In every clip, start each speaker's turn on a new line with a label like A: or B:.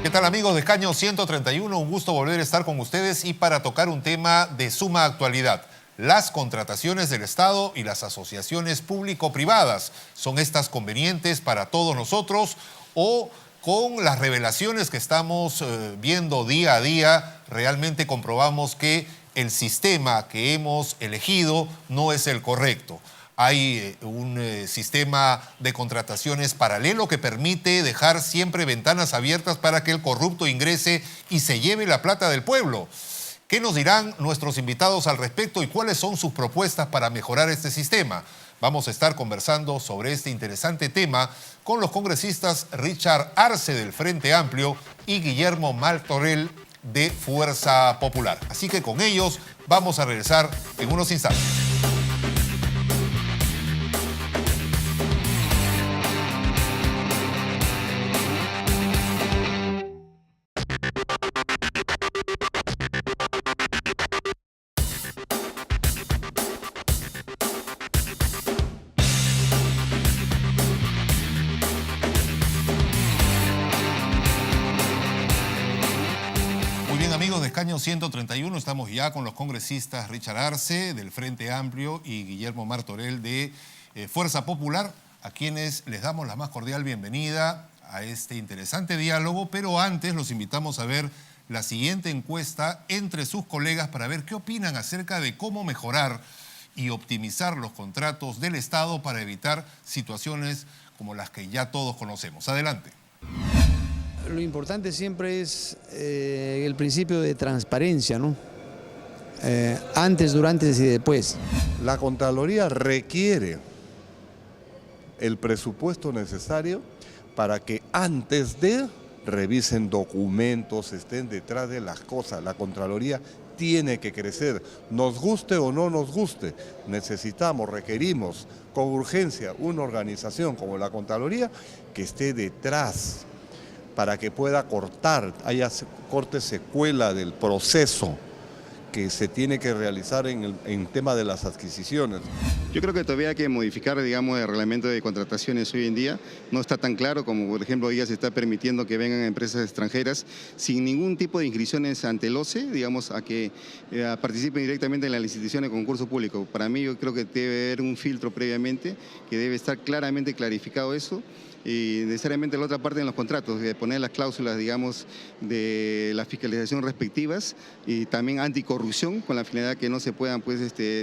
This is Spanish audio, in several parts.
A: ¿Qué tal, amigos de Escaño 131? Un gusto volver a estar con ustedes y para tocar un tema de suma actualidad. Las contrataciones del Estado y las asociaciones público-privadas. ¿Son estas convenientes para todos nosotros o con las revelaciones que estamos viendo día a día, realmente comprobamos que el sistema que hemos elegido no es el correcto? Hay un sistema de contrataciones paralelo que permite dejar siempre ventanas abiertas para que el corrupto ingrese y se lleve la plata del pueblo. ¿Qué nos dirán nuestros invitados al respecto y cuáles son sus propuestas para mejorar este sistema? Vamos a estar conversando sobre este interesante tema con los congresistas Richard Arce del Frente Amplio y Guillermo Martorell de Fuerza Popular. Así que con ellos vamos a regresar en unos instantes. Escaño 131, estamos ya con los congresistas Richard Arce del Frente Amplio y Guillermo Martorell de Fuerza Popular, a quienes les damos la más cordial bienvenida a este interesante diálogo, pero antes los invitamos a ver la siguiente encuesta entre sus colegas para ver qué opinan acerca de cómo mejorar y optimizar los contratos del Estado para evitar situaciones como las que ya todos conocemos. Adelante.
B: Lo importante siempre es el principio de transparencia, ¿no? Antes, durante y después.
C: La Contraloría requiere el presupuesto necesario para que antes de revisen documentos, estén detrás de las cosas. La Contraloría tiene que crecer, nos guste o no nos guste. Necesitamos, requerimos con urgencia una organización como la Contraloría que esté detrás, para que pueda corte secuela del proceso que se tiene que realizar en tema de las adquisiciones.
D: Yo creo que todavía hay que modificar, digamos, el reglamento de contrataciones hoy en día. No está tan claro como, por ejemplo, hoy ya se está permitiendo que vengan empresas extranjeras sin ningún tipo de inscripciones ante el OCE, digamos, a que participen directamente en la licitación de concurso público. Para mí, yo creo que debe haber un filtro previamente, que debe estar claramente clarificado eso. Y necesariamente la otra parte en los contratos, de poner las cláusulas, digamos, de la fiscalización respectivas y también anticorrupción con la finalidad que no se puedan, pues,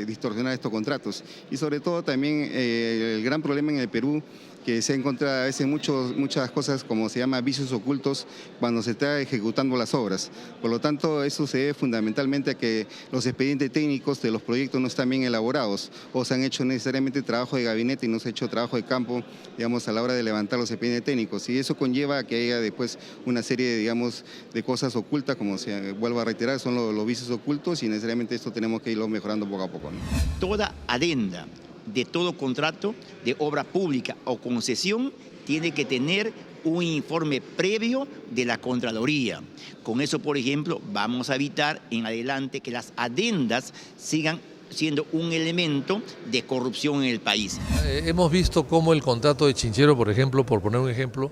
D: distorsionar estos contratos. Y sobre todo también el gran problema en el Perú, que se encuentra a veces muchas cosas como se llama vicios ocultos cuando se está ejecutando las obras. Por lo tanto, eso se debe fundamentalmente a que los expedientes técnicos de los proyectos no están bien elaborados o se han hecho necesariamente trabajo de gabinete y no se ha hecho trabajo de campo, digamos, a la hora de levantar los expedientes técnicos. Y eso conlleva a que haya después una serie, digamos, de cosas ocultas, como se vuelvo a reiterar, son los vicios ocultos y necesariamente esto tenemos que irlo mejorando poco a poco, ¿no?
E: Toda adenda de todo contrato de obra pública o concesión tiene que tener un informe previo de la Contraloría. Con eso, por ejemplo, vamos a evitar en adelante que las adendas sigan siendo un elemento de corrupción en el país.
F: Hemos visto cómo el contrato de Chinchero, por ejemplo, por poner un ejemplo,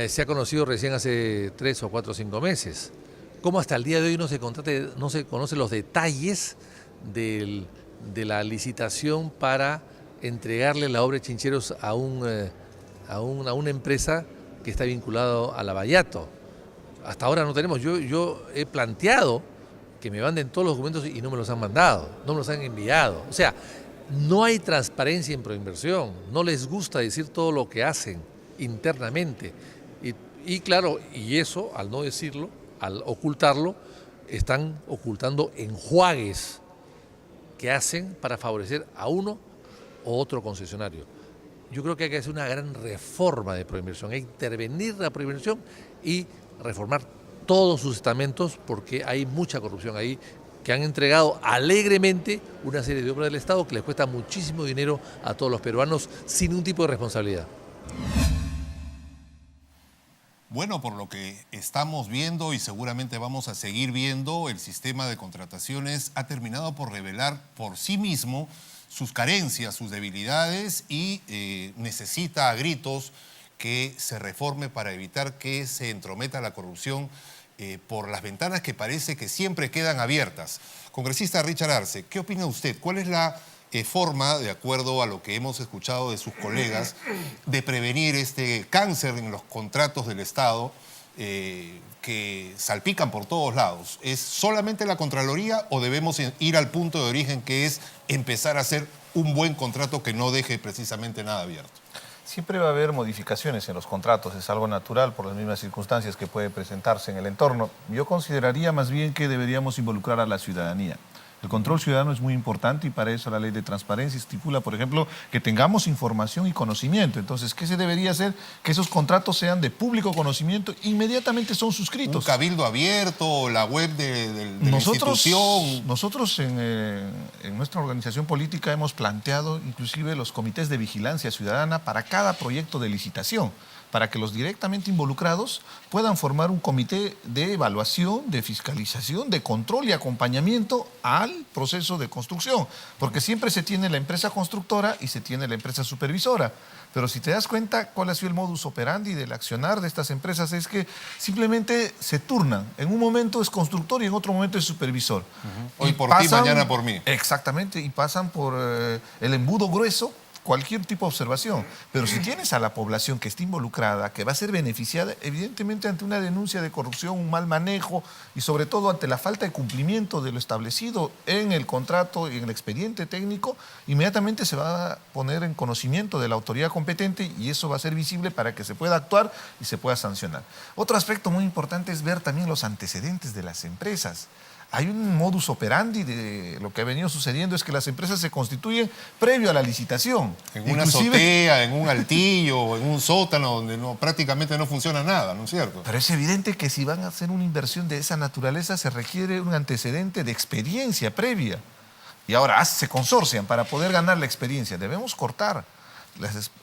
F: se ha conocido recién hace 3 o 4 o 5 meses. Cómo hasta el día de hoy no se conocen los detalles de la licitación para entregarle la obra de Chincheros a una empresa que está vinculada a Lavallato. Hasta ahora no tenemos. Yo he planteado que me manden todos los documentos y no me los han mandado, no me los han enviado. O sea, no hay transparencia en Proinversión, no les gusta decir todo lo que hacen internamente. Y claro, y eso, al no decirlo, al ocultarlo, están ocultando enjuagues que hacen para favorecer a uno o otro concesionario. Yo creo que hay que hacer una gran reforma de Proinversión, hay que intervenir la Proinversión y reformar todos sus estamentos porque hay mucha corrupción ahí, que han entregado alegremente una serie de obras del Estado que les cuesta muchísimo dinero a todos los peruanos sin ningún tipo de responsabilidad.
A: Bueno, por lo que estamos viendo y seguramente vamos a seguir viendo, el sistema de contrataciones ha terminado por revelar por sí mismo sus carencias, sus debilidades y necesita a gritos que se reforme para evitar que se entrometa la corrupción por las ventanas que parece que siempre quedan abiertas. Congresista Richard Arce, ¿qué opina usted? ¿Cuál es la forma, de acuerdo a lo que hemos escuchado de sus colegas, de prevenir este cáncer en los contratos del Estado que salpican por todos lados? ¿Es solamente la Contraloría o debemos ir al punto de origen, que es empezar a hacer un buen contrato que no deje precisamente nada abierto?
G: Siempre va a haber modificaciones en los contratos, es algo natural por las mismas circunstancias que puede presentarse en el entorno. Yo consideraría más bien que deberíamos involucrar a la ciudadanía. El control ciudadano es muy importante y para eso la ley de transparencia estipula, por ejemplo, que tengamos información y conocimiento. Entonces, ¿qué se debería hacer? Que esos contratos sean de público conocimiento, inmediatamente son suscritos.
A: Un cabildo abierto, la web de la institución.
G: Nosotros en nuestra organización política hemos planteado inclusive los comités de vigilancia ciudadana para cada proyecto de licitación, para que los directamente involucrados puedan formar un comité de evaluación, de fiscalización, de control y acompañamiento al proceso de construcción. Porque siempre se tiene la empresa constructora y se tiene la empresa supervisora. Pero si te das cuenta cuál ha sido el modus operandi del accionar de estas empresas, es que simplemente se turnan. En un momento es constructor y en otro momento es supervisor.
A: Hoy por ti, mañana por mí.
G: Exactamente, y pasan por el embudo grueso cualquier tipo de observación. Pero si tienes a la población que está involucrada, que va a ser beneficiada, evidentemente ante una denuncia de corrupción, un mal manejo y sobre todo ante la falta de cumplimiento de lo establecido en el contrato y en el expediente técnico, inmediatamente se va a poner en conocimiento de la autoridad competente y eso va a ser visible para que se pueda actuar y se pueda sancionar. Otro aspecto muy importante es ver también los antecedentes de las empresas. Hay un modus operandi de lo que ha venido sucediendo, es que las empresas se constituyen previo a la licitación.
A: En una azotea, en un altillo, en un sótano donde prácticamente no funciona nada, ¿no es cierto?
G: Pero es evidente que si van a hacer una inversión de esa naturaleza se requiere un antecedente de experiencia previa. Y ahora se consorcian para poder ganar la experiencia. Debemos cortar.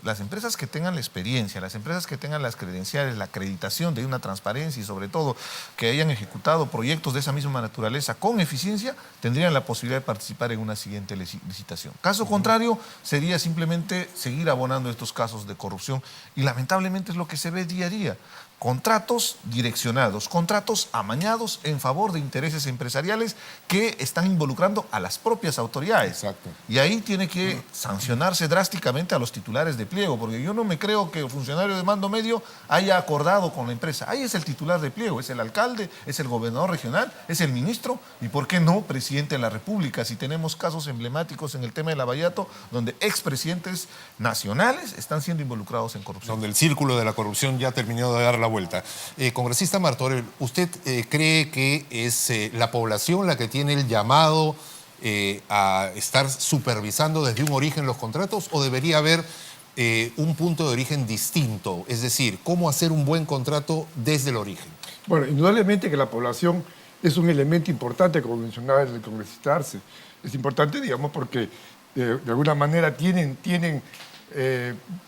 G: Las empresas que tengan la experiencia, las empresas que tengan las credenciales, la acreditación de una transparencia y sobre todo que hayan ejecutado proyectos de esa misma naturaleza con eficiencia, tendrían la posibilidad de participar en una siguiente licitación. Caso contrario, sería simplemente seguir abonando estos casos de corrupción y lamentablemente es lo que se ve día a día. Contratos direccionados, contratos amañados en favor de intereses empresariales que están involucrando a las propias autoridades.
A: Exacto.
G: Y ahí tiene que sancionarse drásticamente a los titulares de pliego, porque yo no me creo que el funcionario de mando medio haya acordado con la empresa. Ahí es el titular de pliego, es el alcalde, es el gobernador regional, es el ministro y, ¿por qué no, presidente de la República? Si tenemos casos emblemáticos en el tema del Lavallato, donde expresidentes nacionales están siendo involucrados en corrupción.
A: Donde el círculo de la corrupción ya ha terminado de dar la vuelta. Congresista Martorell, ¿usted cree que es la población la que tiene el llamado a estar supervisando desde un origen los contratos o debería haber un punto de origen distinto? Es decir, ¿cómo hacer un buen contrato desde el origen?
H: Bueno, indudablemente que la población es un elemento importante, como mencionaba el congresista Arce. Es importante, digamos, porque de alguna manera tienen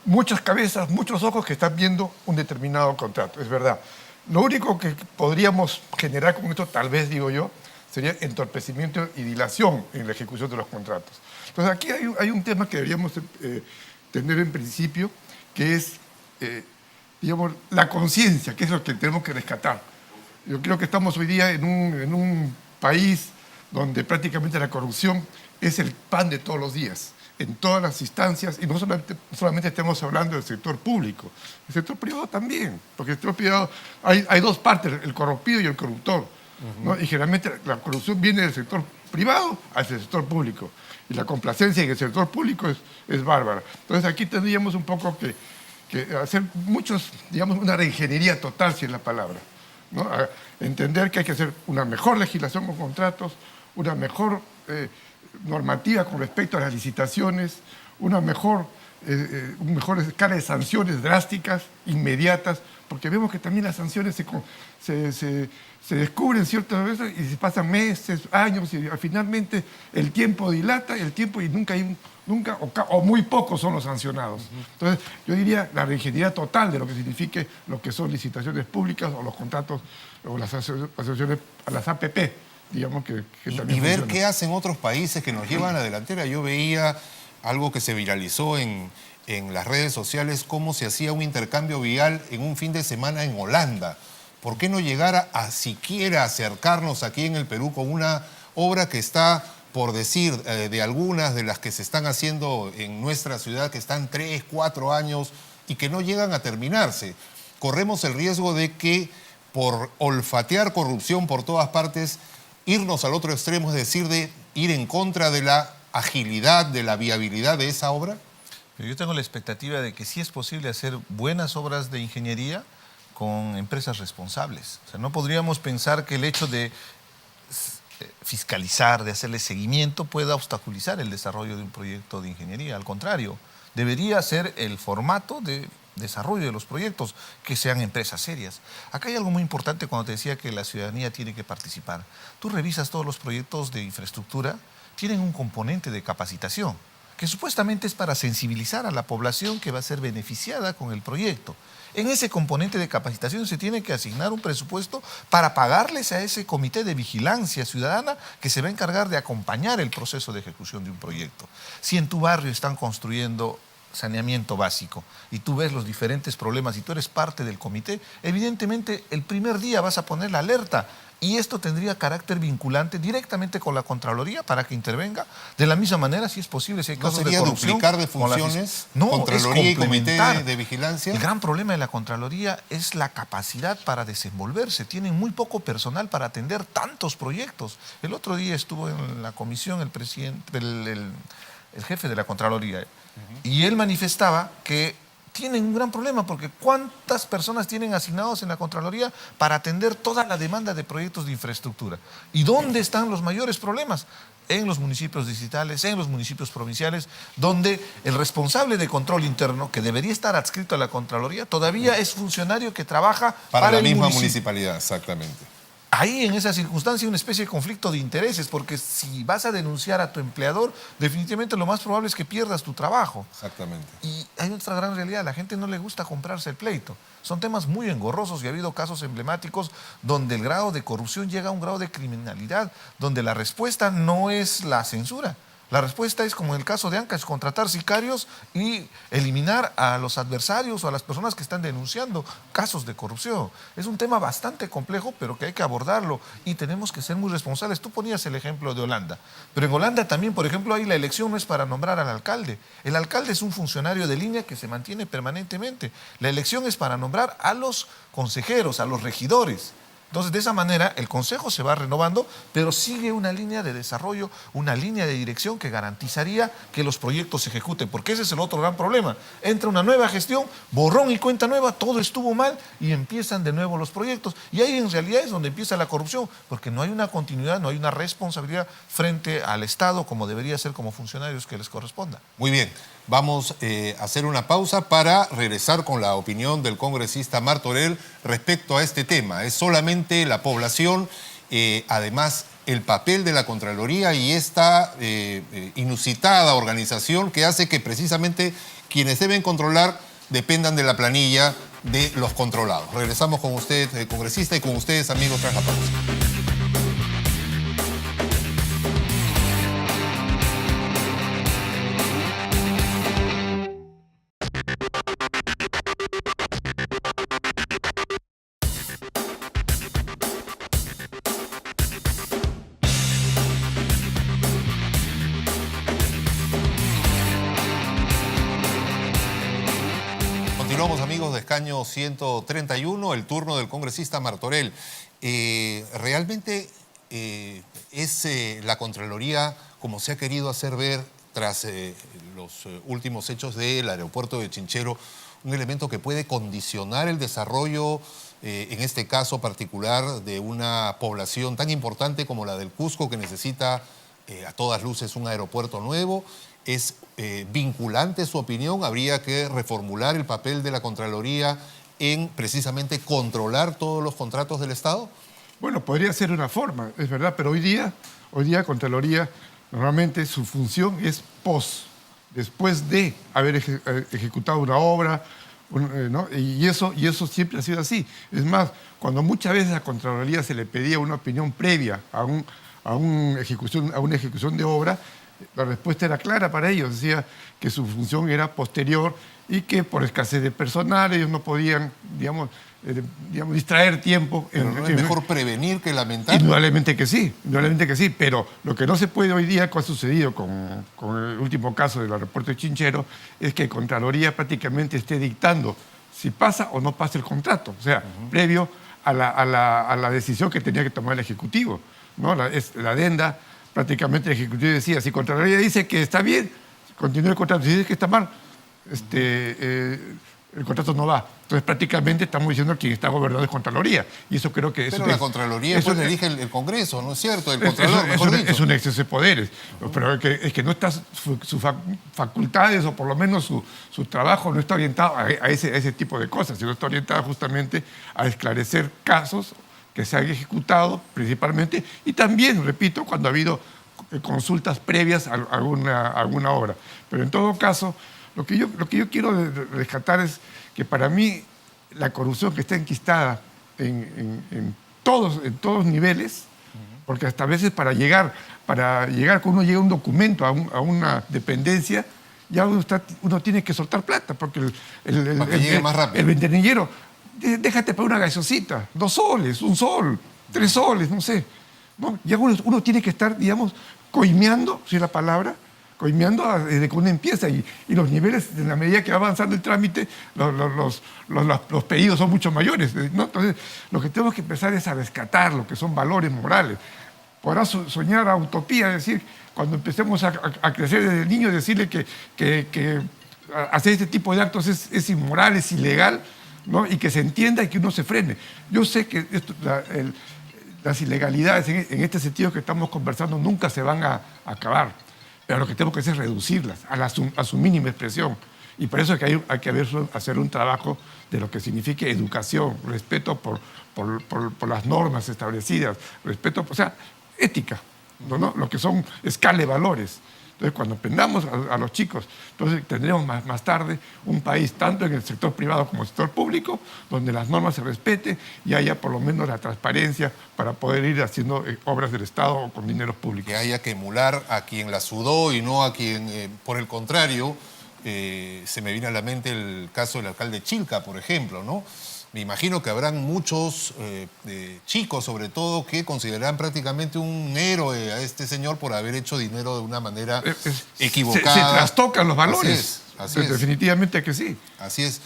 H: muchas cabezas, muchos ojos que están viendo un determinado contrato, es verdad. Lo único que podríamos generar con esto, tal vez digo yo, sería entorpecimiento y dilación en la ejecución de los contratos. Entonces aquí hay un tema que deberíamos tener en principio, que es, digamos, la conciencia, que es lo que tenemos que rescatar. Yo creo que estamos hoy día en un país donde prácticamente la corrupción es el pan de todos los días, en todas las instancias, y no solamente estemos hablando del sector público, el sector privado también, porque el sector privado hay dos partes, el corrompido y el corruptor, ¿no? Y generalmente la corrupción viene del sector privado hacia el sector público, y la complacencia en el sector público es bárbara. Entonces aquí tendríamos un poco que hacer digamos, una reingeniería total, si es la palabra, ¿no? A entender que hay que hacer una mejor legislación con contratos, una mejor normativa con respecto a las licitaciones, una mejor escala de sanciones drásticas, inmediatas, porque vemos que también las sanciones se descubren ciertas veces y se pasan meses, años, y finalmente el tiempo dilata, y nunca o muy pocos son los sancionados. Entonces, yo diría la reingeniería total de lo que signifique lo que son licitaciones públicas o los contratos o las asociaciones, a las APP. Digamos que también
A: y ver
H: funciona.
A: qué hacen otros países que nos llevan a la delantera. Yo veía algo que se viralizó en en las redes sociales cómo se hacía un intercambio vial en un fin de semana en Holanda. ¿Por qué no llegar a siquiera acercarnos aquí en el Perú con una obra que está, por decir, de algunas de las que se están haciendo en nuestra ciudad, que están 3, 4 años y que no llegan a terminarse? Corremos el riesgo de que por olfatear corrupción por todas partes, irnos al otro extremo, es decir, de ir en contra de la agilidad, de la viabilidad de esa obra.
G: Pero yo tengo la expectativa de que sí es posible hacer buenas obras de ingeniería con empresas responsables. O sea, no podríamos pensar que el hecho de fiscalizar, de hacerle seguimiento, pueda obstaculizar el desarrollo de un proyecto de ingeniería. Al contrario, debería ser el formato de desarrollo de los proyectos, que sean empresas serias. Acá hay algo muy importante cuando te decía que la ciudadanía tiene que participar. Tú revisas todos los proyectos de infraestructura, tienen un componente de capacitación, que supuestamente es para sensibilizar a la población que va a ser beneficiada con el proyecto. En ese componente de capacitación se tiene que asignar un presupuesto para pagarles a ese comité de vigilancia ciudadana que se va a encargar de acompañar el proceso de ejecución de un proyecto. Si en tu barrio están construyendo saneamiento básico y tú ves los diferentes problemas y tú eres parte del comité, evidentemente el primer día vas a poner la alerta y esto tendría carácter vinculante directamente con la Contraloría para que intervenga. De la misma manera, si es posible, si hay casos de corrupción...
A: ¿No sería duplicar de funciones?
G: No,
A: Contraloría
G: es
A: y Comité
G: complementar.
A: de Vigilancia.
G: El gran problema de la Contraloría es la capacidad para desenvolverse. Tienen muy poco personal para atender tantos proyectos. El otro día estuvo en la comisión el presidente, el jefe de la Contraloría, y él manifestaba que tienen un gran problema porque ¿cuántas personas tienen asignados en la Contraloría para atender toda la demanda de proyectos de infraestructura? ¿Y dónde están los mayores problemas? En los municipios distritales, en los municipios provinciales, donde el responsable de control interno, que debería estar adscrito a la Contraloría, todavía es funcionario que trabaja
A: para la
G: el
A: misma
G: municipio.
A: municipalidad, exactamente.
G: Ahí en esa circunstancia hay una especie de conflicto de intereses, porque si vas a denunciar a tu empleador, definitivamente lo más probable es que pierdas tu trabajo.
A: Exactamente.
G: Y hay otra gran realidad, a la gente no le gusta comprarse el pleito. Son temas muy engorrosos y ha habido casos emblemáticos donde el grado de corrupción llega a un grado de criminalidad, donde la respuesta no es la censura. La respuesta es, como en el caso de Ancash, contratar sicarios y eliminar a los adversarios o a las personas que están denunciando casos de corrupción. Es un tema bastante complejo, pero que hay que abordarlo y tenemos que ser muy responsables. Tú ponías el ejemplo de Holanda, pero en Holanda también, por ejemplo, ahí la elección no es para nombrar al alcalde. El alcalde es un funcionario de línea que se mantiene permanentemente. La elección es para nombrar a los consejeros, a los regidores. Entonces, de esa manera, el Consejo se va renovando, pero sigue una línea de desarrollo, una línea de dirección que garantizaría que los proyectos se ejecuten, porque ese es el otro gran problema. Entra una nueva gestión, borrón y cuenta nueva, todo estuvo mal y empiezan de nuevo los proyectos. Y ahí en realidad es donde empieza la corrupción, porque no hay una continuidad, no hay una responsabilidad frente al Estado, como debería ser como funcionarios que les corresponda.
A: Muy bien. Vamos a hacer una pausa para regresar con la opinión del congresista Martorell respecto a este tema. Es solamente la población, además el papel de la Contraloría y esta inusitada organización que hace que precisamente quienes deben controlar dependan de la planilla de los controlados. Regresamos con usted, congresista, y con ustedes, amigos, tras la pausa. Continuamos, amigos, de escaño 131, el turno del congresista Martorell. Realmente es la Contraloría, como se ha querido hacer ver tras los últimos hechos del aeropuerto de Chinchero, un elemento que puede condicionar el desarrollo, en este caso particular, de una población tan importante como la del Cusco, que necesita a todas luces un aeropuerto nuevo. ¿Es vinculante su opinión? ¿Habría que reformular el papel de la Contraloría en precisamente controlar todos los contratos del Estado?
H: Bueno, podría ser una forma, es verdad, pero hoy día Contraloría, normalmente su función es después de haber ejecutado una obra, ¿no? y eso siempre ha sido así. Es más, cuando muchas veces a Contraloría se le pedía una opinión previa a una ejecución de obra, La respuesta era clara para ellos, decía que su función era posterior y que por escasez de personal ellos no podían, digamos, distraer tiempo.
A: Pero ¿no es mejor prevenir que lamentar?
H: Indudablemente que sí, pero lo que no se puede hoy día, que ha sucedido con el último caso del aeropuerto de Chinchero, es que Contraloría prácticamente esté dictando si pasa o no pasa el contrato, o sea, previo a la decisión que tenía que tomar el Ejecutivo, ¿no? La adenda, prácticamente el Ejecutivo decía, si Contraloría dice que está bien, continúe el contrato, si dice que está mal, el contrato no va. Entonces prácticamente estamos diciendo que quien está gobernando es Contraloría. Y eso creo que...
A: Pero la Contraloría pues le elige el Congreso, ¿no es cierto? El Contralor, mejor dicho.
H: Es un exceso de poderes. Pero es que no está sus facultades o por lo menos su trabajo no está orientado a ese tipo de cosas, sino está orientado justamente a esclarecer casos que se han ejecutado principalmente y también, repito, cuando ha habido consultas previas a alguna obra. Pero en todo caso, lo que yo quiero rescatar es que para mí la corrupción que está enquistada en todos niveles, porque hasta a veces para llegar cuando uno llega a un documento, a una dependencia, ya uno tiene que soltar plata, porque el ventanillero, déjate para una gaseosita, 2 soles, 1 sol, 3 soles, no sé. ¿No? Ya uno tiene que estar, digamos, coimeando, si es la palabra, coimeando desde que uno empieza y los niveles, en la medida que va avanzando el trámite, los pedidos son mucho mayores, ¿no? Entonces, lo que tenemos que empezar es a rescatar lo que son valores morales. Podrá soñar a utopía, es decir, cuando empecemos a crecer desde el niño, decirle que hacer este tipo de actos es inmoral, es ilegal, ¿no? Y que se entienda y que uno se frene. Yo sé que las ilegalidades en este sentido que estamos conversando nunca se van a acabar, pero lo que tenemos que hacer es reducirlas a su mínima expresión. Y por eso hay que hacer un trabajo de lo que signifique educación, respeto por las normas establecidas, respeto, o sea, ética, ¿no? Lo que son escala de valores. Entonces, cuando aprendamos a los chicos, entonces tendremos más tarde un país, tanto en el sector privado como en el sector público, donde las normas se respeten y haya por lo menos la transparencia para poder ir haciendo obras del Estado con dineros públicos.
A: Que haya que emular a quien la sudó y no a quien, por el contrario, se me viene a la mente el caso del alcalde Chilca, por ejemplo, ¿no? Me imagino que habrán muchos chicos, sobre todo, que considerarán prácticamente un héroe a este señor por haber hecho dinero de una manera equivocada.
H: Se trastocan los valores.
A: Así es.
H: Definitivamente que sí.
A: Así es.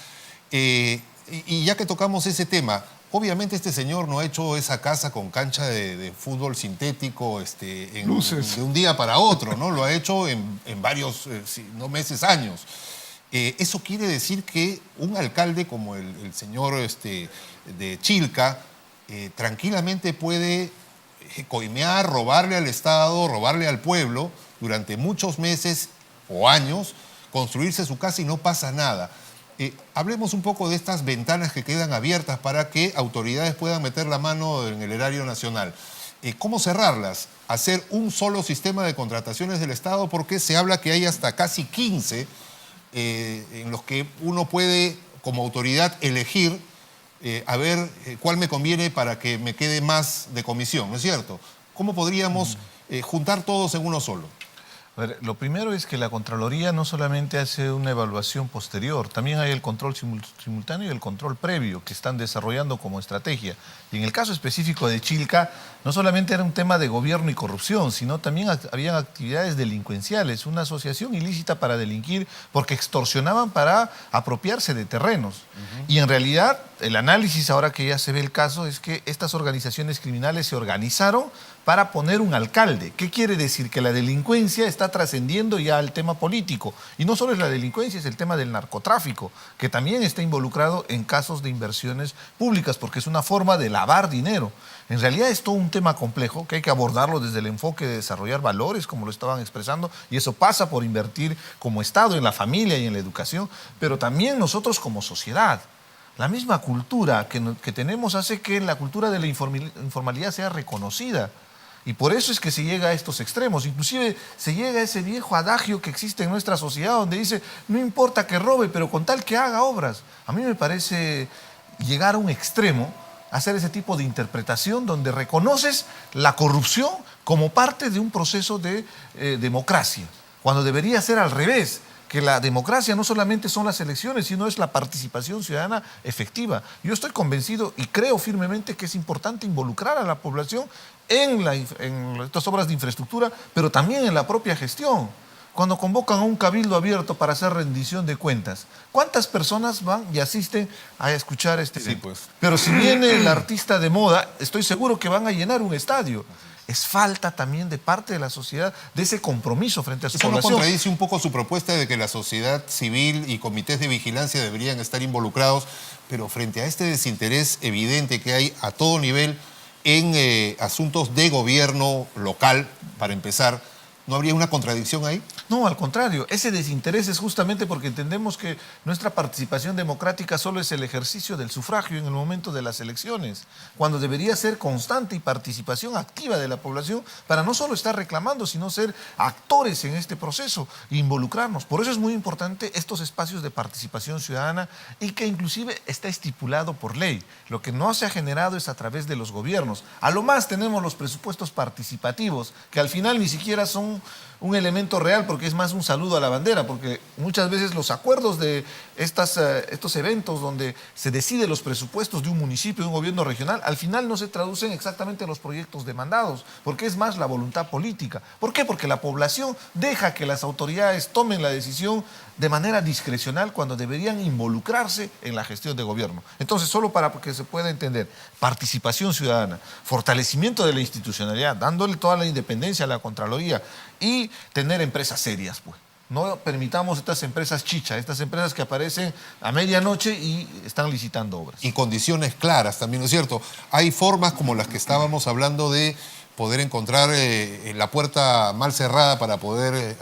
A: Y ya que tocamos ese tema, obviamente este señor no ha hecho esa casa con cancha de fútbol sintético
H: luces
A: de un día para otro, ¿no? Lo ha hecho en varios, no meses, años. Eso quiere decir que un alcalde como el señor de Chilca tranquilamente puede coimear, robarle al Estado, robarle al pueblo durante muchos meses o años, construirse su casa y no pasa nada. Hablemos un poco de estas ventanas que quedan abiertas para que autoridades puedan meter la mano en el erario nacional. ¿Cómo cerrarlas? Hacer un solo sistema de contrataciones del Estado, porque se habla que hay hasta casi 15 en los que uno puede, como autoridad, elegir a ver cuál me conviene para que me quede más de comisión, ¿no es cierto? ¿Cómo podríamos juntar todos en uno solo?
G: A ver, lo primero es que la Contraloría no solamente hace una evaluación posterior, también hay el control simultáneo y el control previo que están desarrollando como estrategia. Y en el caso específico de Chilca, no solamente era un tema de gobierno y corrupción, sino también habían actividades delincuenciales, una asociación ilícita para delinquir porque extorsionaban para apropiarse de terrenos. Y en realidad, el análisis ahora que ya se ve el caso es que estas organizaciones criminales se organizaron para poner un alcalde. ¿Qué quiere decir? Que la delincuencia está trascendiendo ya al tema político. Y no solo es la delincuencia, es el tema del narcotráfico, que también está involucrado en casos de inversiones públicas, porque es una forma de lavar dinero. En realidad es todo un tema complejo que hay que abordarlo desde el enfoque de desarrollar valores, como lo estaban expresando, y eso pasa por invertir como Estado en la familia y en la educación, pero también nosotros como sociedad. La misma cultura que tenemos hace que la cultura de la informalidad sea reconocida. Y por eso es que se llega a estos extremos. Inclusive se llega a ese viejo adagio que existe en nuestra sociedad donde dice, no importa que robe, pero con tal que haga obras. A mí me parece llegar a un extremo hacer ese tipo de interpretación donde reconoces la corrupción como parte de un proceso de democracia, cuando debería ser al revés, que la democracia no solamente son las elecciones, sino es la participación ciudadana efectiva. Yo estoy convencido y creo firmemente que es importante involucrar a la población en estas obras de infraestructura, pero también en la propia gestión. Cuando convocan a un cabildo abierto para hacer rendición de cuentas, ¿cuántas personas van y asisten a escuchar este evento?
A: Pues.
G: Pero si viene el artista de moda, estoy seguro que van a llenar un estadio. Es falta también de parte de la sociedad de ese compromiso frente a su
A: ¿Eso no
G: población.
A: contradice un poco su propuesta de que la sociedad civil y comités de vigilancia deberían estar involucrados, pero frente a este desinterés evidente que hay a todo nivel en asuntos de gobierno local, para empezar, ¿no habría una contradicción ahí?
G: No, al contrario, ese desinterés es justamente porque entendemos que nuestra participación democrática solo es el ejercicio del sufragio en el momento de las elecciones, cuando debería ser constante y participación activa de la población para no solo estar reclamando, sino ser actores en este proceso e involucrarnos. Por eso es muy importante estos espacios de participación ciudadana y que inclusive está estipulado por ley. Lo que no se ha generado es a través de los gobiernos. A lo más tenemos los presupuestos participativos, que al final ni siquiera son un elemento real, porque es más un saludo a la bandera, porque muchas veces los acuerdos de estos eventos donde se deciden los presupuestos de un municipio, de un gobierno regional, al final no se traducen exactamente en los proyectos demandados, porque es más la voluntad política. ¿Por qué? Porque la población deja que las autoridades tomen la decisión de manera discrecional cuando deberían involucrarse en la gestión de gobierno. Entonces, solo para que se pueda entender, participación ciudadana, fortalecimiento de la institucionalidad, dándole toda la independencia a la Contraloría y tener empresas serias, pues. No permitamos estas empresas chicha, estas empresas que aparecen a medianoche y están licitando obras.
A: Y condiciones claras también, ¿no es cierto? Hay formas como las que estábamos hablando de poder encontrar la puerta mal cerrada para poder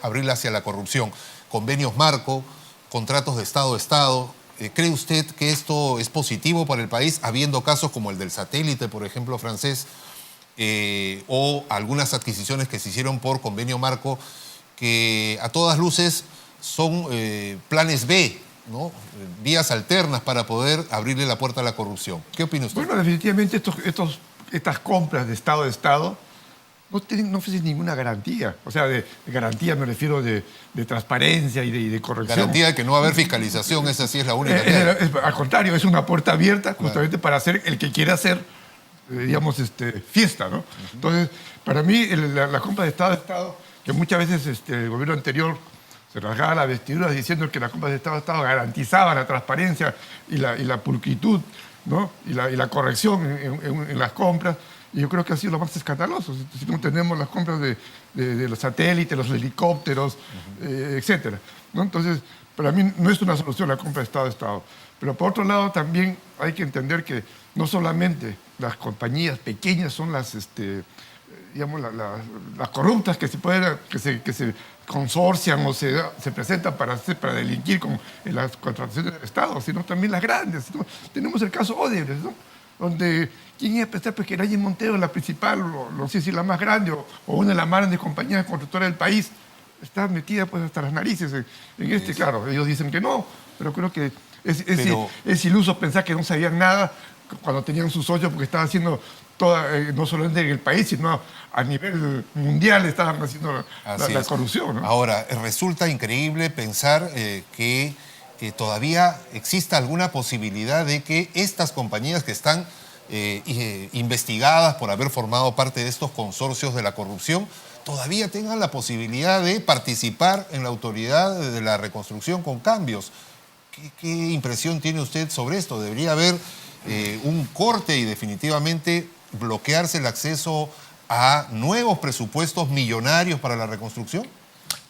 A: abrirla hacia la corrupción. Convenios marco, contratos de Estado a Estado. ¿Cree usted que esto es positivo para el país, habiendo casos como el del satélite, por ejemplo, francés, o algunas adquisiciones que se hicieron por convenio marco, que a todas luces son planes B, ¿no? Vías alternas para poder abrirle la puerta a la corrupción? ¿Qué opina usted?
H: Bueno, definitivamente estas compras de Estado a Estado no ofrecen ninguna garantía. O sea, de garantía me refiero de transparencia y de corrección.
A: Garantía de que no va a haber fiscalización, esa sí es la única.
H: Al contrario, es una puerta abierta justamente para hacer el que quiera hacer, digamos, fiesta, ¿no? Entonces, para mí, la compra de Estado a Estado, que muchas veces el gobierno anterior se rasgaba las vestiduras diciendo que las compras de Estado a Estado garantizaban la transparencia y la pulcritud, ¿no? y la corrección en las compras. Y yo creo que ha sido lo más escandaloso. Si no tenemos las compras de los satélites, los helicópteros, etcétera, ¿no? Entonces, para mí no es una solución la compra de Estado a Estado. Pero por otro lado también hay que entender que no solamente las compañías pequeñas son las corruptas que se consorcian o se presentan para delinquir en las contrataciones del Estado, sino también las grandes, ¿no? Tenemos el caso Odebrecht, ¿no? Donde quién iba a pensar pues, que Nayi Montero, la principal, no sé si la más grande, o una de las más grandes compañías constructoras del país, está metida pues, hasta las narices en este. Claro, ellos dicen que no, pero creo que es iluso pensar que no sabían nada cuando tenían sus socios, porque estaban haciendo no solamente en el país, sino a nivel mundial estaban haciendo la corrupción, ¿no?
A: Ahora, resulta increíble pensar que todavía exista alguna posibilidad de que estas compañías que están investigadas por haber formado parte de estos consorcios de la corrupción todavía tengan la posibilidad de participar en la autoridad de la reconstrucción con cambios. ¿Qué impresión tiene usted sobre esto? ¿Debería haber un corte y definitivamente bloquearse el acceso a nuevos presupuestos millonarios para la reconstrucción?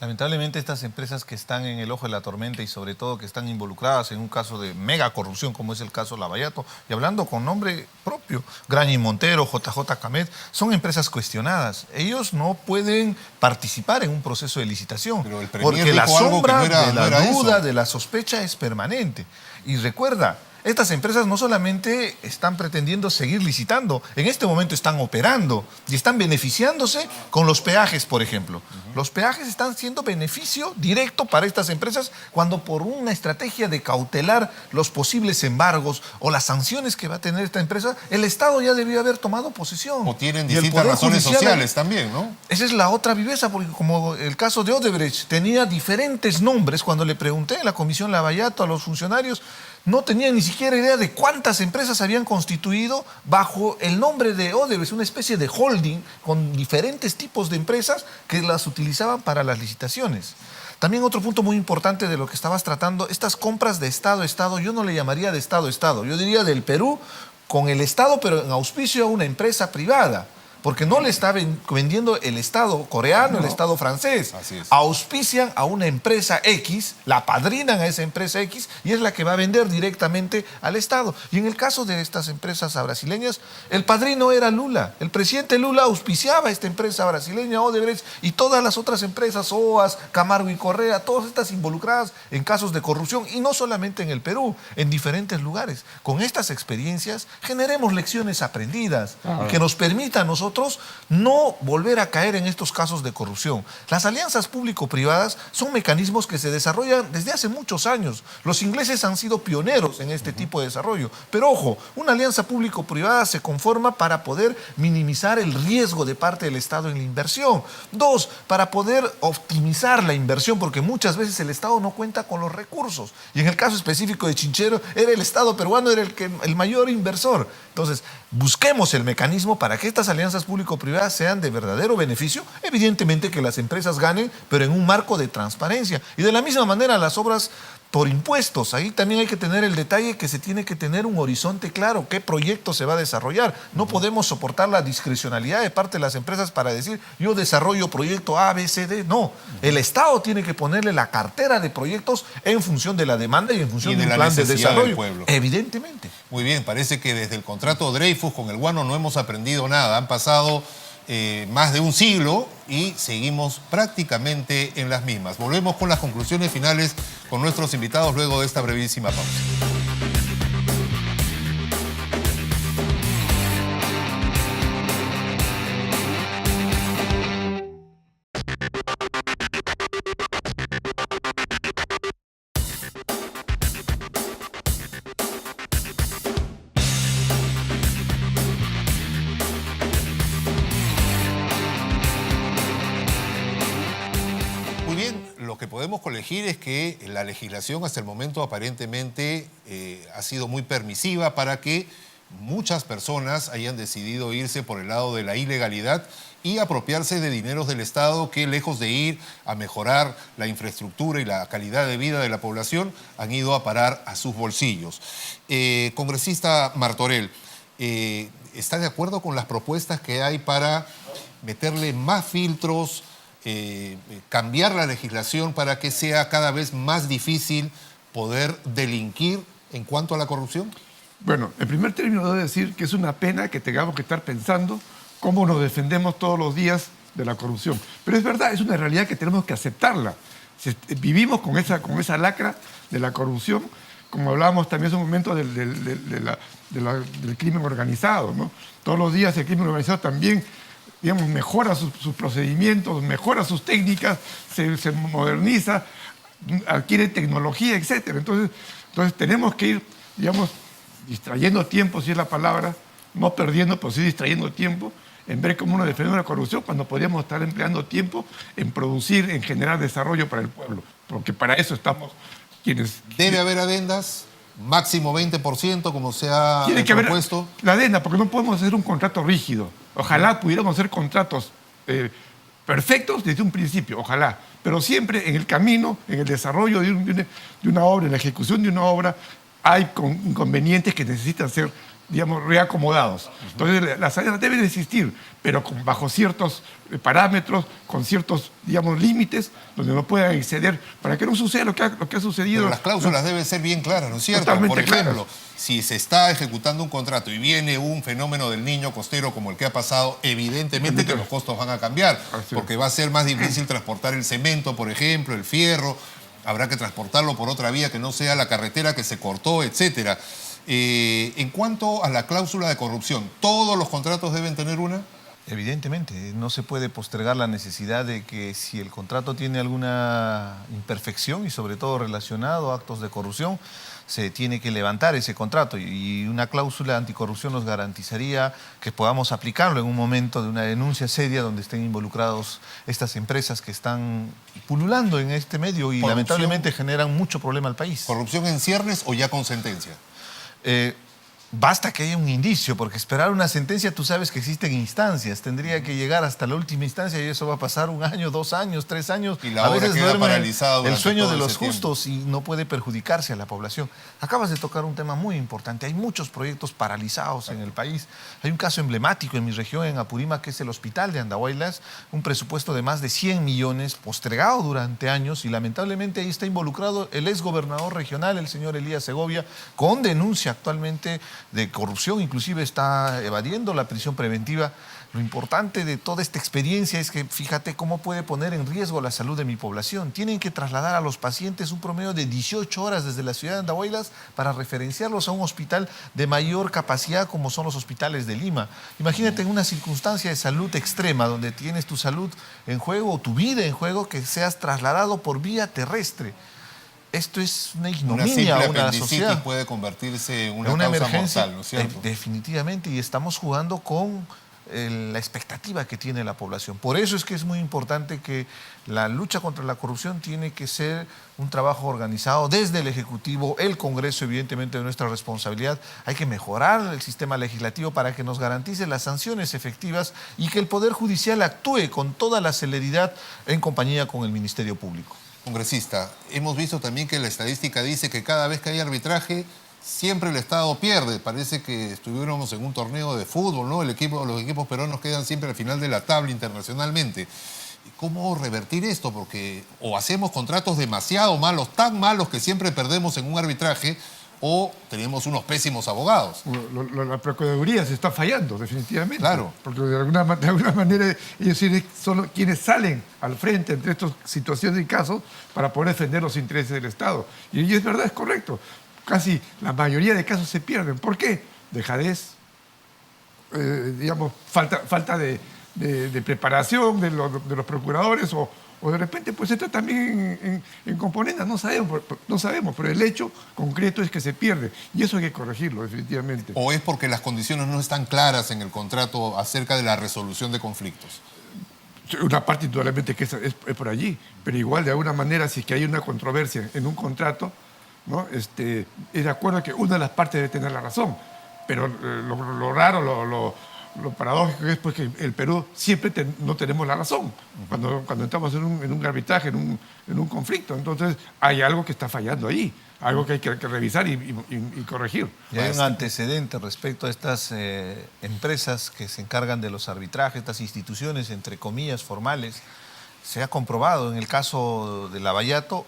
G: Lamentablemente estas empresas que están en el ojo de la tormenta y sobre todo que están involucradas en un caso de mega corrupción como es el caso Lavallato, y hablando con nombre propio, Graña y Montero, JJ Camet, son empresas cuestionadas. Ellos no pueden participar en un proceso de licitación porque la sombra de la duda, de la sospecha es permanente. Y recuerda, estas empresas no solamente están pretendiendo seguir licitando, en este momento están operando y están beneficiándose con los peajes, por ejemplo. Los peajes están siendo beneficio directo para estas empresas cuando por una estrategia de cautelar los posibles embargos o las sanciones que va a tener esta empresa, el Estado ya debió haber tomado posesión.
A: O tienen
G: Y el
A: distintas
G: Poder
A: razones
G: Judicial,
A: sociales también, ¿no?
G: Esa es la otra viveza, porque como el caso de Odebrecht tenía diferentes nombres, cuando le pregunté en la Comisión Lavallato a los funcionarios, no tenían ni siquiera idea de cuántas empresas habían constituido bajo el nombre de Odebrecht, una especie de holding con diferentes tipos de empresas que las utilizaban para las licitaciones. También otro punto muy importante de lo que estabas tratando, estas compras de Estado a Estado, yo no le llamaría de Estado a Estado, yo diría del Perú con el Estado, pero en auspicio a una empresa privada. Porque no le está vendiendo el Estado coreano, el Estado francés.
A: Así es.
G: Auspician a una empresa X, la apadrinan a esa empresa X y es la que va a vender directamente al Estado. Y en el caso de estas empresas brasileñas, el padrino era Lula. El presidente Lula auspiciaba a esta empresa brasileña, Odebrecht, y todas las otras empresas, OAS, Camargo y Correa, todas estas involucradas en casos de corrupción, y no solamente en el Perú, en diferentes lugares. Con estas experiencias generemos lecciones aprendidas que nos permitan a nosotros no volver a caer en estos casos de corrupción. Las alianzas público-privadas son mecanismos que se desarrollan desde hace muchos años. Los ingleses han sido pioneros en este tipo de desarrollo. Pero ojo, una alianza público-privada se conforma para poder minimizar el riesgo de parte del Estado en la inversión. Dos, para poder optimizar la inversión, porque muchas veces el Estado no cuenta con los recursos. Y en el caso específico de Chinchero, era el Estado peruano, era el mayor inversor. Entonces, busquemos el mecanismo para que estas alianzas público-privadas sean de verdadero beneficio. Evidentemente que las empresas ganen, pero en un marco de transparencia. Y de la misma manera las obras por impuestos. Ahí también hay que tener el detalle que se tiene que tener un horizonte claro, qué proyecto se va a desarrollar. No podemos soportar la discrecionalidad de parte de las empresas para decir, yo desarrollo proyecto A, B, C, D. No, el Estado tiene que ponerle la cartera de proyectos en función de la demanda y en función de un plan de desarrollo.
A: Del pueblo.
G: Evidentemente.
A: Muy bien, parece que desde el contrato Dreyfus con el guano no hemos aprendido nada. Han pasado más de un siglo y seguimos prácticamente en las mismas. Volvemos con las conclusiones finales con nuestros invitados luego de esta brevísima pausa. Lo que podemos colegir es que la legislación hasta el momento aparentemente ha sido muy permisiva para que muchas personas hayan decidido irse por el lado de la ilegalidad y apropiarse de dineros del Estado que, lejos de ir a mejorar la infraestructura y la calidad de vida de la población, han ido a parar a sus bolsillos. Congresista Martorell, ¿está de acuerdo con las propuestas que hay para meterle más filtros, cambiar la legislación para que sea cada vez más difícil poder delinquir en cuanto a la corrupción?
H: Bueno, en primer término debo decir que es una pena que tengamos que estar pensando cómo nos defendemos todos los días de la corrupción. Pero es verdad, es una realidad que tenemos que aceptarla. Vivimos con esa lacra de la corrupción, como hablábamos también hace un momento del crimen organizado, ¿no? Todos los días el crimen organizado también, digamos, mejora sus procedimientos, mejora sus técnicas, se moderniza, adquiere tecnología, etc. Entonces tenemos que ir, digamos, distrayendo tiempo, si es la palabra, no perdiendo, pero sí distrayendo tiempo, en ver cómo uno defiende la corrupción cuando podríamos estar empleando tiempo en producir, en generar desarrollo para el pueblo. Porque para eso estamos quienes...
A: ¿Debe haber adendas? Máximo 20%, como se ha propuesto.
H: Haber la adenda, porque no podemos hacer un contrato rígido. Ojalá pudiéramos hacer contratos perfectos desde un principio, ojalá. Pero siempre en el camino, en el desarrollo de una obra, en la ejecución de una obra, hay inconvenientes que necesitan ser, digamos, reacomodados. Entonces, las adendas deben existir, pero bajo ciertos parámetros, con ciertos, digamos, límites, donde no puedan exceder, para que no suceda lo que ha sucedido.
A: Pero las cláusulas deben ser bien claras, ¿no es cierto?
H: Totalmente
A: Por ejemplo,
H: claras.
A: si se está ejecutando un contrato y viene un fenómeno del niño costero como el que ha pasado, evidentemente que los costos van a cambiar, porque va a ser más difícil transportar el cemento, por ejemplo, el fierro, habrá que transportarlo por otra vía que no sea la carretera que se cortó, etcétera. En cuanto a la cláusula de corrupción, ¿todos los contratos deben tener una?
G: Evidentemente, no se puede postergar la necesidad de que si el contrato tiene alguna imperfección y sobre todo relacionado a actos de corrupción, se tiene que levantar ese contrato y una cláusula anticorrupción nos garantizaría que podamos aplicarlo en un momento de una denuncia seria donde estén involucrados estas empresas que están pululando en este medio y lamentablemente generan mucho problema al país.
A: ¿Corrupción en ciernes o ya con sentencia?
G: Basta que haya un indicio, porque esperar una sentencia, tú sabes que existen instancias. Tendría que llegar hasta la última instancia y eso va a pasar 1 año, 2 años, 3 años.
A: Y la
G: a veces
A: queda
G: duerme
A: paralizado
G: el sueño de
A: todo
G: los
A: ese tiempo.
G: justos y no puede perjudicarse a la población. Acabas de tocar un tema muy importante. Hay muchos proyectos paralizados en el país. Hay un caso emblemático en mi región, en Apurímac, que es el hospital de Andahuaylas, un presupuesto de más de 100 millones, postergado durante años y lamentablemente ahí está involucrado el exgobernador regional, el señor Elías Segovia, con denuncia actualmente de corrupción. Inclusive está evadiendo la prisión preventiva. Lo importante de toda esta experiencia es que fíjate cómo puede poner en riesgo la salud de mi población. Tienen que trasladar a los pacientes un promedio de 18 horas desde la ciudad de Andahuaylas para referenciarlos a un hospital de mayor capacidad como son los hospitales de Lima. Imagínate en una circunstancia de salud extrema donde tienes tu salud en juego o tu vida en juego, que seas trasladado por vía terrestre. Esto es una ignominia a una sociedad.
A: Puede convertirse en una causa
G: emergencia
A: mortal, ¿no es cierto?
G: Definitivamente, y estamos jugando con la expectativa que tiene la población. Por eso es que es muy importante que la lucha contra la corrupción tiene que ser un trabajo organizado desde el Ejecutivo, el Congreso, evidentemente, de nuestra responsabilidad. Hay que mejorar el sistema legislativo para que nos garantice las sanciones efectivas y que el Poder Judicial actúe con toda la celeridad en compañía con el Ministerio Público.
A: Congresista, hemos visto también que la estadística dice que cada vez que hay arbitraje, siempre el Estado pierde. Parece que estuviéramos en un torneo de fútbol, ¿no? Los equipos peruanos quedan siempre al final de la tabla internacionalmente. ¿Cómo revertir esto? Porque o hacemos contratos demasiado malos, tan malos que siempre perdemos en un arbitraje, o tenemos unos pésimos abogados.
H: La Procuraduría se está fallando, definitivamente.
A: Claro.
H: Porque de alguna manera ellos son quienes salen al frente entre estas situaciones y casos para poder defender los intereses del Estado. Y es verdad, es correcto. Casi la mayoría de casos se pierden. ¿Por qué? Dejadez, falta de preparación de los procuradores o de repente pues entra también en componendas, no sabemos, pero el hecho concreto es que se pierde y eso hay que corregirlo definitivamente.
A: ¿O es porque las condiciones no están claras en el contrato acerca de la resolución de conflictos?
H: Una parte indudablemente que es por allí, pero igual de alguna manera si es que hay una controversia en un contrato, ¿no? Es de acuerdo que una de las partes debe tener la razón, pero lo raro, lo paradójico es pues, que el Perú siempre no tenemos la razón cuando entramos en un arbitraje, en un conflicto. Entonces hay algo que está fallando ahí, algo que hay que revisar y corregir.
G: Y hay un antecedente respecto a estas empresas que se encargan de los arbitrajes, estas instituciones, entre comillas, formales. Se ha comprobado en el caso de Lavallato,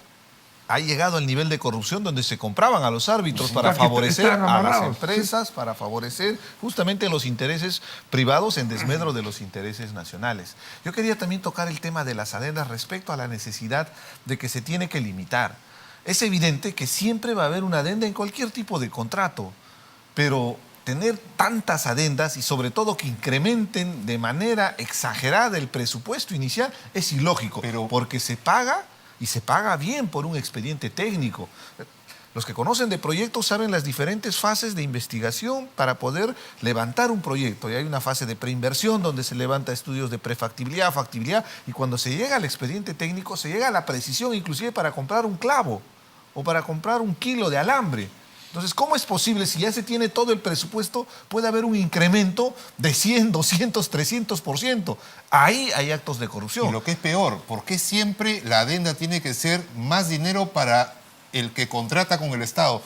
G: ha llegado al nivel de corrupción donde se compraban a los árbitros para favorecer a las empresas, para favorecer justamente los intereses privados en desmedro de los intereses nacionales. Yo quería también tocar el tema de las adendas respecto a la necesidad de que se tiene que limitar. Es evidente que siempre va a haber una adenda en cualquier tipo de contrato, pero tener tantas adendas y sobre todo que incrementen de manera exagerada el presupuesto inicial es ilógico, porque se paga y se paga bien por un expediente técnico. Los que conocen de proyectos saben las diferentes fases de investigación para poder levantar un proyecto. Y hay una fase de preinversión donde se levanta estudios de prefactibilidad, factibilidad, y cuando se llega al expediente técnico se llega a la precisión inclusive para comprar un clavo o para comprar 1 kilo de alambre. Entonces, ¿cómo es posible, si ya se tiene todo el presupuesto, puede haber un incremento de 100, 200, 300%? Ahí hay actos de corrupción.
A: Y lo que es peor, ¿por qué siempre la adenda tiene que ser más dinero para el que contrata con el Estado?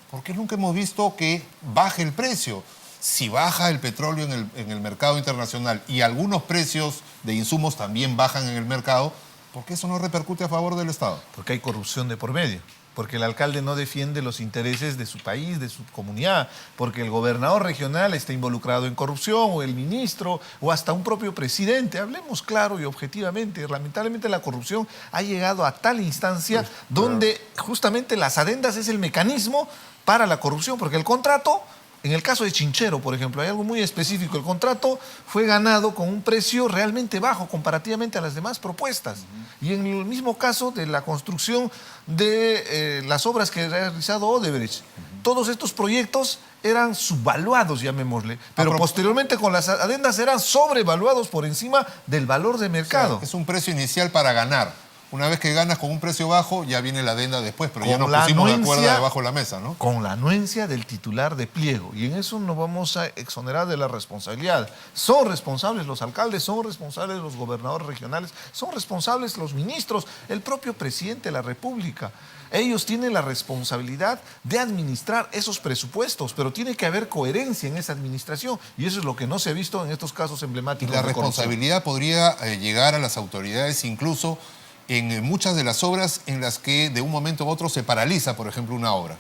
A: Porque nunca hemos visto que baje el precio. Si baja el petróleo en el mercado internacional y algunos precios de insumos también bajan en el mercado, ¿por qué eso no repercute a favor del Estado?
G: Porque hay corrupción de por medio. Porque el alcalde no defiende los intereses de su país, de su comunidad, porque el gobernador regional está involucrado en corrupción, o el ministro, o hasta un propio presidente. Hablemos claro y objetivamente. Lamentablemente la corrupción ha llegado a tal instancia donde justamente las adendas es el mecanismo para la corrupción, porque el contrato, en el caso de Chinchero, por ejemplo, hay algo muy específico. El contrato fue ganado con un precio realmente bajo comparativamente a las demás propuestas. Y en el mismo caso de la construcción de las obras que ha realizado Odebrecht, todos estos proyectos eran subvaluados, llamémosle, pero posteriormente con las adendas eran sobrevaluados por encima del valor de mercado.
A: O sea, es un precio inicial para ganar. Una vez que ganas con un precio bajo, ya viene la adenda después, pero ya nos pusimos de acuerdo debajo de la mesa, ¿no?
G: Con la anuencia del titular de pliego. Y en eso no vamos a exonerar de la responsabilidad. Son responsables los alcaldes, son responsables los gobernadores regionales, son responsables los ministros, el propio presidente de la República. Ellos tienen la responsabilidad de administrar esos presupuestos, pero tiene que haber coherencia en esa administración. Y eso es lo que no se ha visto en estos casos emblemáticos.
A: Y la responsabilidad podría llegar a las autoridades incluso en muchas de las obras en las que de un momento a otro se paraliza, por ejemplo, una obra.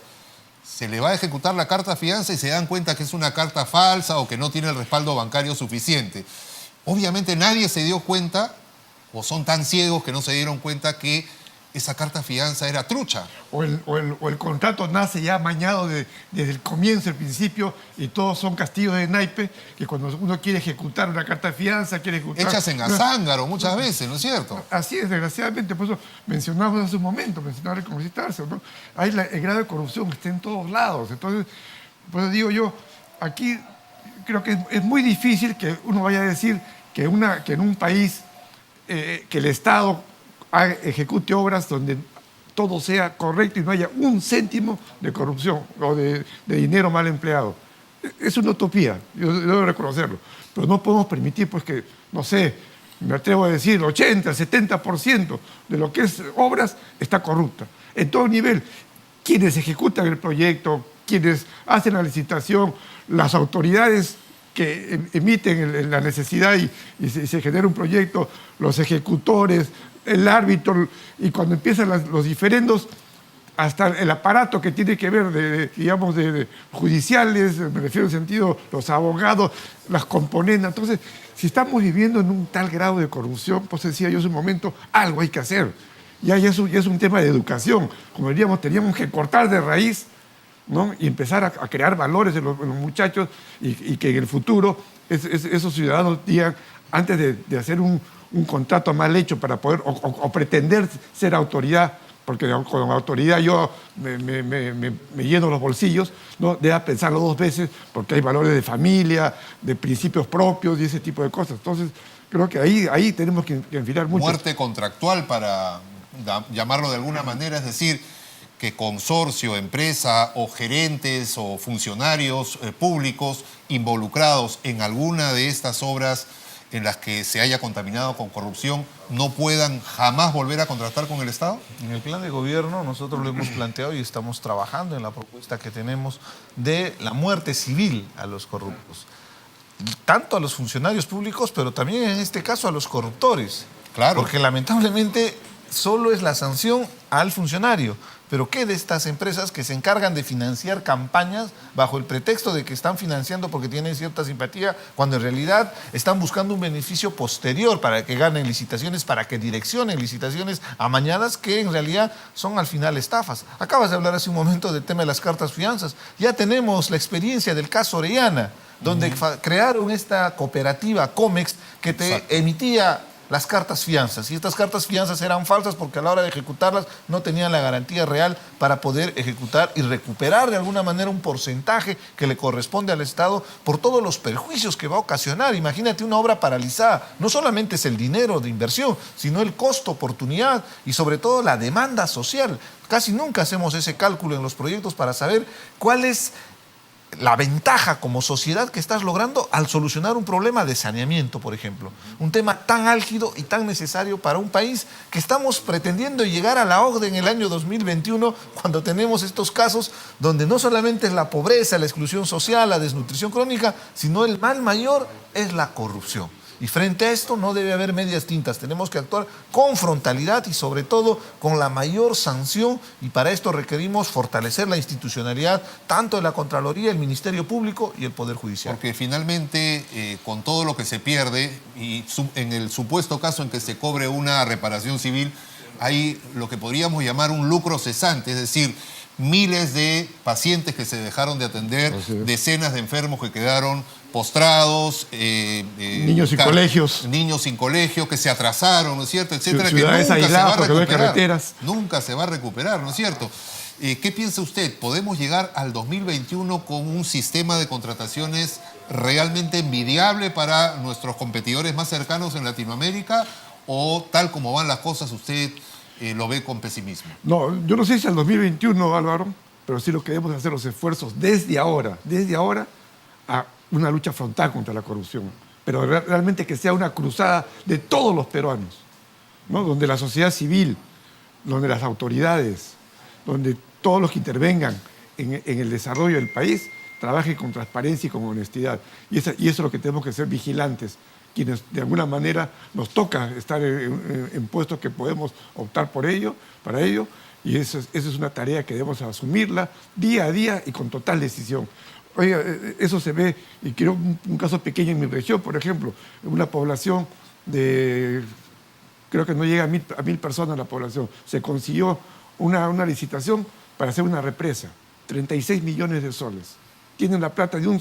A: Se le va a ejecutar la carta fianza y se dan cuenta que es una carta falsa o que no tiene el respaldo bancario suficiente. Obviamente nadie se dio cuenta, o son tan ciegos que no se dieron cuenta que esa carta fianza era trucha.
H: O el contrato nace ya amañado desde el comienzo, el principio, y todos son castillos de naipe, que cuando uno quiere ejecutar una carta de fianza, quiere ejecutar...
A: Hechas en azángaro muchas veces, ¿no es cierto?
H: Así es, desgraciadamente, por eso mencionamos hace un momento, mencionaba el congresista Arce, ¿no? Hay el grado de corrupción que está en todos lados. Entonces, por eso digo yo, aquí creo que es muy difícil que uno vaya a decir que en un país, que el Estado ejecute obras donde todo sea correcto y no haya un céntimo de corrupción o de dinero mal empleado. Es una utopía, yo debo reconocerlo. Pero no podemos permitir pues que, no sé, me atrevo a decir, el 80, el 70% de lo que es obras está corrupta. En todo nivel, quienes ejecutan el proyecto, quienes hacen la licitación, las autoridades que emiten la necesidad y se genera un proyecto, los ejecutores, el árbitro, y cuando empiezan los diferendos, hasta el aparato que tiene que ver, de judiciales, me refiero en sentido, los abogados, las componendas. Entonces, si estamos viviendo en un tal grado de corrupción, pues decía yo hace un momento, algo hay que hacer. Ya es un tema de educación. Como diríamos, teníamos que cortar de raíz, ¿no? Y empezar a crear valores en los muchachos y que en el futuro esos ciudadanos digan, antes de hacer un contrato mal hecho para poder, o pretender ser autoridad, porque con autoridad yo me lleno los bolsillos, ¿no? Debe pensarlo dos veces, porque hay valores de familia, de principios propios y ese tipo de cosas. Entonces, creo que ahí tenemos que enfilar mucho.
A: Muerte contractual, para llamarlo de alguna manera, es decir, que consorcio, empresa o gerentes o funcionarios públicos involucrados en alguna de estas obras en las que se haya contaminado con corrupción no puedan jamás volver a contratar con el Estado?
G: En el plan de gobierno nosotros lo hemos planteado y estamos trabajando en la propuesta que tenemos de la muerte civil a los corruptos. Tanto a los funcionarios públicos, pero también en este caso a los corruptores.
A: Claro.
G: Porque lamentablemente solo es la sanción al funcionario. Pero ¿qué de estas empresas que se encargan de financiar campañas bajo el pretexto de que están financiando porque tienen cierta simpatía, cuando en realidad están buscando un beneficio posterior para que ganen licitaciones, para que direccionen licitaciones amañadas que en realidad son al final estafas? Acabas de hablar hace un momento del tema de las cartas fianzas. Ya tenemos la experiencia del caso Orellana, donde crearon esta cooperativa Comex que te emitía las cartas fianzas, y estas cartas fianzas eran falsas porque a la hora de ejecutarlas no tenían la garantía real para poder ejecutar y recuperar de alguna manera un porcentaje que le corresponde al Estado por todos los perjuicios que va a ocasionar. Imagínate una obra paralizada, no solamente es el dinero de inversión, sino el costo, oportunidad y sobre todo la demanda social. Casi nunca hacemos ese cálculo en los proyectos para saber cuál es la ventaja como sociedad que estás logrando al solucionar un problema de saneamiento, por ejemplo. Un tema tan álgido y tan necesario para un país que estamos pretendiendo llegar a la OCDE en el año 2021, cuando tenemos estos casos donde no solamente es la pobreza, la exclusión social, la desnutrición crónica, sino el mal mayor es la corrupción. Y frente a esto no debe haber medias tintas, tenemos que actuar con frontalidad y sobre todo con la mayor sanción, y para esto requerimos fortalecer la institucionalidad tanto de la Contraloría, el Ministerio Público y el Poder Judicial.
A: Porque finalmente con todo lo que se pierde y en el supuesto caso en que se cobre una reparación civil, hay lo que podríamos llamar un lucro cesante, es decir, miles de pacientes que se dejaron de atender,
H: Así es.
A: decenas de enfermos que quedaron postrados,
H: Niños sin colegios.
A: niños sin colegio, que se atrasaron, ¿no es cierto?, etcétera, que
H: Ciudades
A: nunca se va
H: aisladas
A: a
H: porque no hay
A: recuperar.
H: carreteras.
A: Nunca se va a recuperar, ¿no es cierto? ¿Qué piensa usted? ¿Podemos llegar al 2021 con un sistema de contrataciones realmente envidiable para nuestros competidores más cercanos en Latinoamérica? ¿O tal como van las cosas usted lo ve con pesimismo?
H: No, yo no sé si al 2021, Álvaro, pero sí lo que debemos hacer los esfuerzos desde ahora, a una lucha frontal contra la corrupción. Pero realmente que sea una cruzada de todos los peruanos, ¿no? Donde la sociedad civil, donde las autoridades, donde todos los que intervengan en el desarrollo del país trabajen con transparencia y con honestidad. Y eso es lo que tenemos que ser vigilantes, quienes de alguna manera nos toca estar en puestos que podemos optar para ello, y esa es una tarea que debemos asumirla día a día y con total decisión. Oiga, eso se ve, y quiero un caso pequeño en mi región, por ejemplo, una población creo que no llega a 1.000 personas la población, se consiguió una licitación para hacer una represa, 36 millones de soles. Tienen la plata de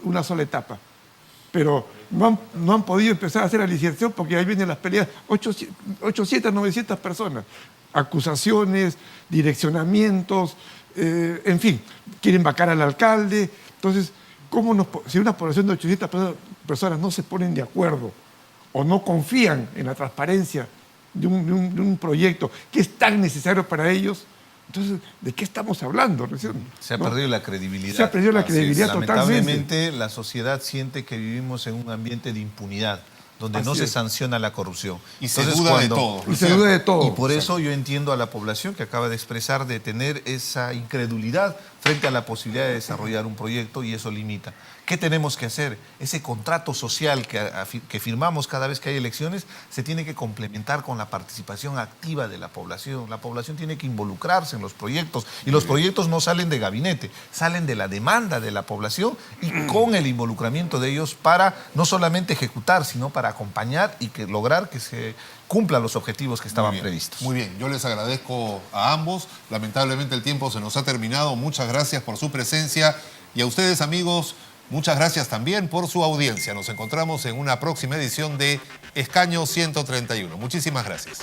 H: una sola etapa. Pero no han podido empezar a hacer la licitación porque ahí vienen las peleas, 800, 900 personas. Acusaciones, direccionamientos, en fin, quieren vacar al alcalde. Entonces, si una población de 800 personas no se ponen de acuerdo o no confían en la transparencia de un proyecto que es tan necesario para ellos, entonces, ¿de qué estamos hablando?
G: Se ha perdido la credibilidad.
H: Se ha perdido la
G: Así es.
H: credibilidad totalmente.
G: Lamentablemente, la sociedad siente que vivimos en un ambiente de impunidad, donde no se sanciona la corrupción.
A: Y se duda de todo.
H: Y se duda de todo.
G: Y por eso yo entiendo a la población que acaba de expresar de tener esa incredulidad frente a la posibilidad de desarrollar un proyecto, y eso limita. ¿Qué tenemos que hacer? Ese contrato social que firmamos cada vez que hay elecciones se tiene que complementar con la participación activa de la población. La población tiene que involucrarse en los proyectos, y los proyectos no salen de gabinete, salen de la demanda de la población y con el involucramiento de ellos para no solamente ejecutar, sino para acompañar y lograr que se cumplan los objetivos que estaban previstos.
A: Muy bien, yo les agradezco a ambos. Lamentablemente el tiempo se nos ha terminado. Muchas gracias por su presencia, y a ustedes, amigos, muchas gracias también por su audiencia. Nos encontramos en una próxima edición de Escaño 131. Muchísimas gracias.